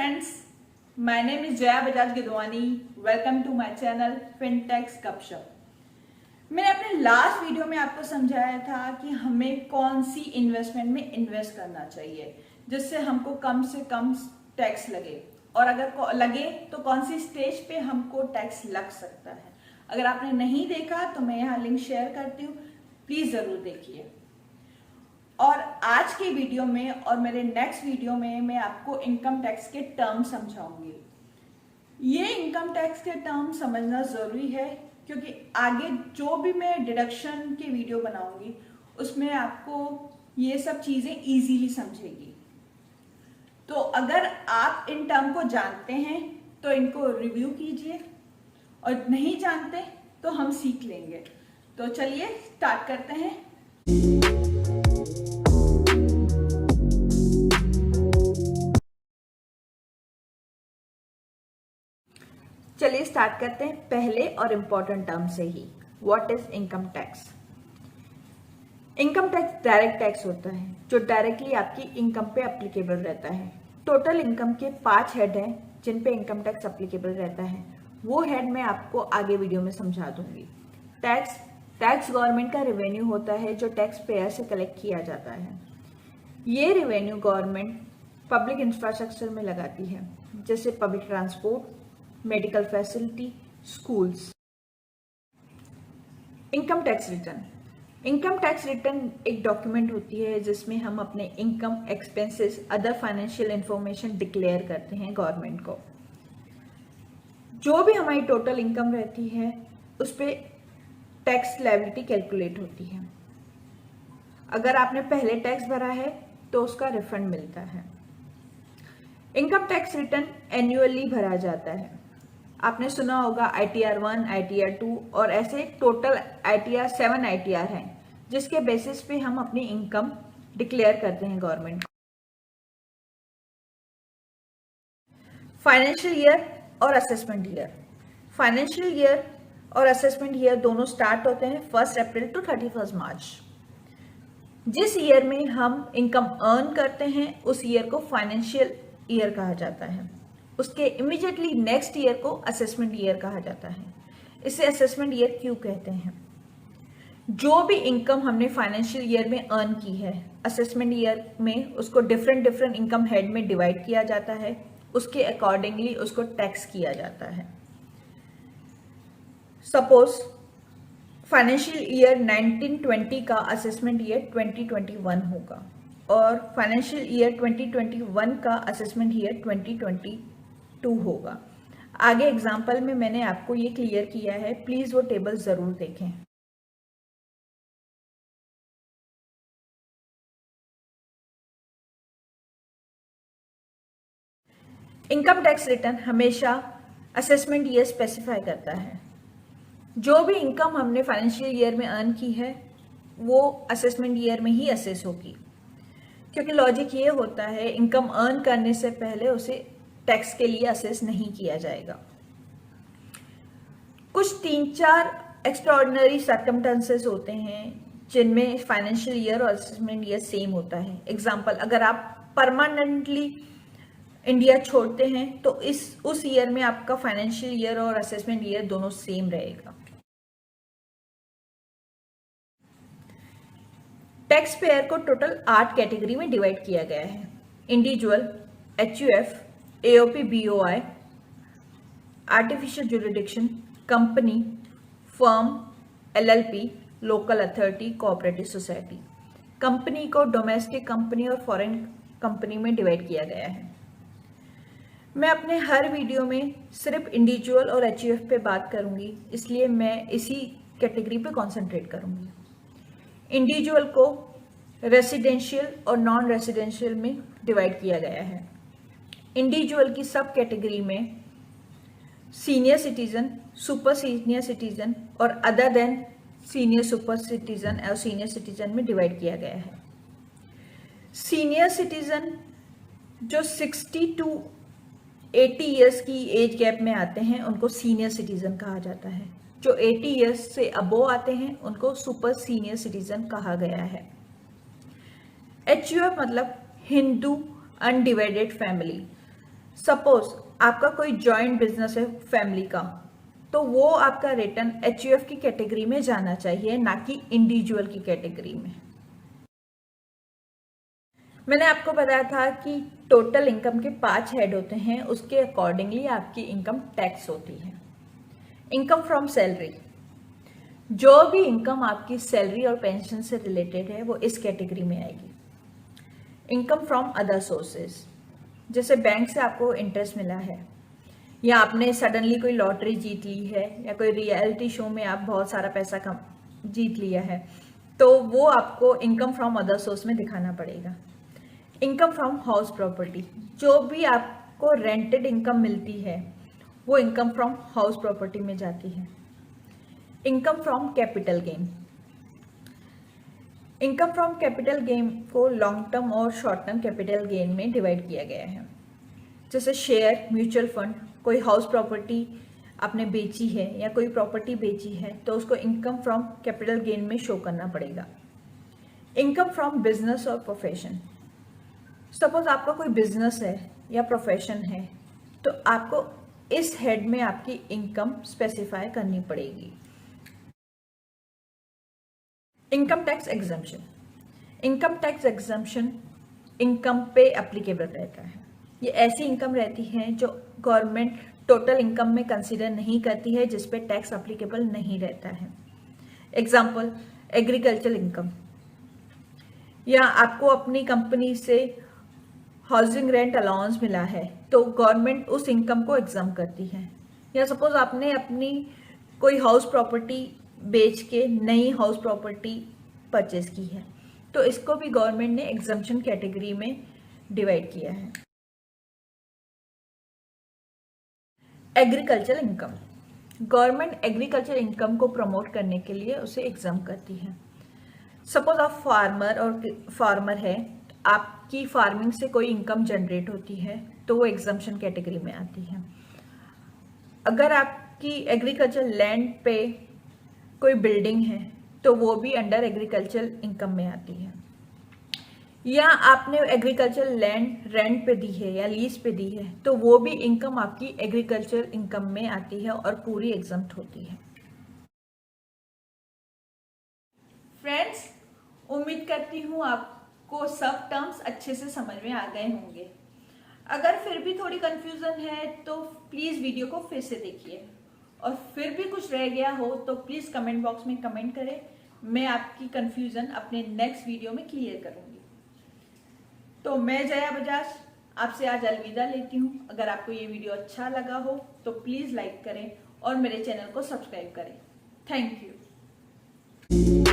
friends, my name is Jaya Bajaj Gidwani. Welcome to my channel FinTechs गपशप। मैंने अपने last video में आपको समझाया था कि हमें कौन सी इन्वेस्टमेंट में इन्वेस्ट करना चाहिए जिससे हमको कम से कम टैक्स लगे, और अगर लगे तो कौन सी स्टेज पे हमको टैक्स लग सकता है। अगर आपने नहीं देखा तो मैं यहाँ लिंक शेयर करती हूँ, प्लीज जरूर देखिए। और आज के वीडियो में और मेरे नेक्स्ट वीडियो में मैं आपको इनकम टैक्स के टर्म समझाऊंगी। ये इनकम टैक्स के टर्म समझना जरूरी है क्योंकि आगे जो भी मैं डिडक्शन के वीडियो बनाऊंगी उसमें आपको ये सब चीजें इजीली समझेगी। तो अगर आप इन टर्म को जानते हैं तो इनको रिव्यू कीजिए, और नहीं जानते तो हम सीख लेंगे। तो चलिए स्टार्ट करते हैं। चलिए स्टार्ट करते हैं पहले और इम्पोर्टेंट टर्म से ही। What is income tax? Income tax direct tax होता है जो डायरेक्टली आपकी इनकम पे एप्लीकेबल रहता है। टोटल इनकम के 5 हेड हैं जिन पे इनकम टैक्स एप्लीकेबल रहता है। वो हेड मैं आपको आगे वीडियो में समझा दूंगी। टैक्स गवर्नमेंट का रेवेन्यू होता है जो टैक्स पेयर से कलेक्ट किया जाता है। ये रेवेन्यू गवर्नमेंट पब्लिक इंफ्रास्ट्रक्चर में लगाती है, जैसे public transport, medical facility, schools. Income tax return एक डॉक्यूमेंट होती है जिसमें हम अपने income, expenses, other financial information declare करते हैं गवर्नमेंट को। जो भी हमारी टोटल इनकम रहती है उस पर टैक्स लायबिलिटी कैलकुलेट होती है। अगर आपने पहले टैक्स भरा है तो उसका रिफंड मिलता है। इनकम टैक्स रिटर्न एनुअली भरा जाता है। आपने सुना होगा ITR 1, ITR 2 और ऐसे टोटल ITR 7 ITR हैं जिसके बेसिस पे हम अपनी इनकम डिक्लेयर करते हैं गवर्नमेंट। फाइनेंशियल ईयर और असेसमेंट ईयर। फाइनेंशियल ईयर और असेसमेंट ईयर दोनों स्टार्ट होते हैं 1 अप्रैल टू 31 मार्च। जिस ईयर में हम इनकम अर्न करते हैं उस ईयर को फाइनेंशियल ईयर कहा जाता है। उसके इमीडिएटली नेक्स्ट ईयर को असेसमेंट ईयर कहा जाता है। इसे असेसमेंट ईयर क्यों कहते हैं? जो भी इनकम हमने फाइनेंशियल ईयर में अर्न की है, असेसमेंट ईयर में उसको डिफरेंट इनकम हेड में डिवाइड किया जाता है, उसके अकॉर्डिंगली उसको टैक्स किया जाता है। सपोज फाइनेंशियल ईयर 1920 का असेसमेंट ईयर 2021 होगा और फाइनेंशियल ईयर 2021 का असेसमेंट ईयर 2022 होगा। आगे एग्जाम्पल में मैंने आपको ये क्लियर किया है, प्लीज वो टेबल जरूर देखें। इनकम टैक्स रिटर्न हमेशा असेसमेंट ईयर स्पेसिफाई करता है। जो भी इनकम हमने फाइनेंशियल ईयर में अर्न की है वो असेसमेंट ईयर में ही असेस होगी, क्योंकि लॉजिक ये होता है इनकम अर्न करने से पहले उसे टैक्स के लिए असेस नहीं किया जाएगा। कुछ 3-4 एक्स्ट्राऑर्डिनरी सर्कमस्टेंसेस होते हैं जिनमें फाइनेंशियल ईयर और असेसमेंट ईयर सेम होता है। एग्जांपल, अगर आप परमानेंटली इंडिया छोड़ते हैं तो उस ईयर में आपका फाइनेंशियल ईयर और असेसमेंट ईयर दोनों सेम रहेगा। टैक्स पेयर को टोटल 8 कैटेगरी में डिवाइड किया गया है। Individual, HUF, AOP, BOI, artificial jurisdiction, company, firm, LLP, local authority, cooperative society. Company को डोमेस्टिक कंपनी और फॉरेन कंपनी में डिवाइड किया गया है। मैं अपने हर वीडियो में सिर्फ इंडिविजुअल और HUF पे बात करूंगी, इसलिए मैं इसी कैटेगरी पे कॉन्सेंट्रेट करूंगी। इंडिविजुअल को रेसिडेंशियल और नॉन रेसिडेंशियल में डिवाइड किया गया है। इंडिविजुअल की सब कैटेगरी में senior citizen, super senior citizen और other than senior super citizen और सीनियर सिटीजन में डिवाइड किया गया है। सीनियर सिटीजन जो 60 टू 80 ईयर्स की एज गैप में आते हैं उनको सीनियर सिटीजन कहा जाता है। जो 80 ईयर्स से अबोव आते हैं उनको सुपर सीनियर सिटीजन कहा गया है। HUF मतलब हिंदू अनडिवाइडेड फैमिली। सपोज आपका कोई जॉइंट बिजनेस है फैमिली का, तो वो आपका रिटर्न HUF की कैटेगरी में जाना चाहिए, ना कि इंडिविजुअल की कैटेगरी में। मैंने आपको बताया था कि टोटल इनकम के 5 हेड होते हैं, उसके अकॉर्डिंगली आपकी इनकम टैक्स होती है। इनकम फ्रॉम सैलरी, जो भी इनकम आपकी सैलरी और पेंशन से रिलेटेड है वो इस कैटेगरी में आएगी। इनकम फ्रॉम अदर सोर्सेज, जैसे बैंक से आपको इंटरेस्ट मिला है, या आपने सडनली कोई लॉटरी जीत ली है, या कोई रियलिटी शो में आप बहुत सारा पैसा कम जीत लिया है, तो वो आपको इनकम फ्रॉम अदर सोर्स में दिखाना पड़ेगा। इनकम फ्रॉम हाउस प्रॉपर्टी, जो भी आपको रेंटेड इनकम मिलती है वो इनकम फ्रॉम हाउस प्रॉपर्टी में जाती है। Income from capital gain, income from capital gain को लॉन्ग टर्म और शॉर्ट टर्म कैपिटल गेन में डिवाइड किया गया है। जैसे शेयर, म्यूचुअल फंड, कोई हाउस प्रॉपर्टी आपने बेची है या कोई प्रॉपर्टी बेची है तो उसको इनकम फ्रॉम कैपिटल गेन में शो करना पड़ेगा। इनकम फ्रॉम बिजनेस और प्रोफेशन, सपोज आपका कोई बिजनेस है या प्रोफेशन है तो आपको इस हेड में आपकी इनकम स्पेसिफाई करनी पड़ेगी। Income tax exemption, income tax exemption income पे एप्लीकेबल रहता है। ये ऐसी इनकम रहती है जो गवर्नमेंट टोटल इनकम में कंसीडर नहीं करती है, जिस पे टैक्स एप्लीकेबल नहीं रहता है। एग्जाम्पल, एग्रीकल्चर इनकम, या आपको अपनी कंपनी से हाउसिंग रेंट अलाउंस मिला है तो गवर्नमेंट उस इनकम को एग्जाम करती है। या सपोज आपने अपनी कोई हाउस प्रॉपर्टी बेच के नई हाउस प्रॉपर्टी परचेज की है तो इसको भी गवर्नमेंट ने एग्जम्पशन कैटेगरी में डिवाइड किया है। Agriculture income, government agriculture income को प्रमोट करने के लिए उसे एग्जाम करती है। सपोज आप फार्मर है, आपकी फार्मिंग से कोई इनकम जनरेट होती है तो वो एग्जम्पशन कैटेगरी में आती है। अगर आपकी एग्रीकल्चर लैंड पे कोई बिल्डिंग है तो वो भी अंडर एग्रीकल्चर इनकम में आती है। या आपने एग्रीकल्चर लैंड रेंट पे दी है या लीज पे दी है तो वो भी इनकम आपकी एग्रीकल्चर इनकम में आती है और पूरी एग्जम्प्ट होती है। फ्रेंड्स, उम्मीद करती हूँ आपको सब टर्म्स अच्छे से समझ में आ गए होंगे। अगर फिर भी थोड़ी कंफ्यूजन है तो प्लीज वीडियो को फिर से देखिए, और फिर भी कुछ रह गया हो तो प्लीज कमेंट बॉक्स में कमेंट करें। मैं आपकी कंफ्यूजन अपने नेक्स्ट वीडियो में क्लियर करूंगी। तो मैं जया बजाज आपसे आज अलविदा लेती हूँ। अगर आपको ये वीडियो अच्छा लगा हो तो प्लीज लाइक करें और मेरे चैनल को सब्सक्राइब करें। Thank you.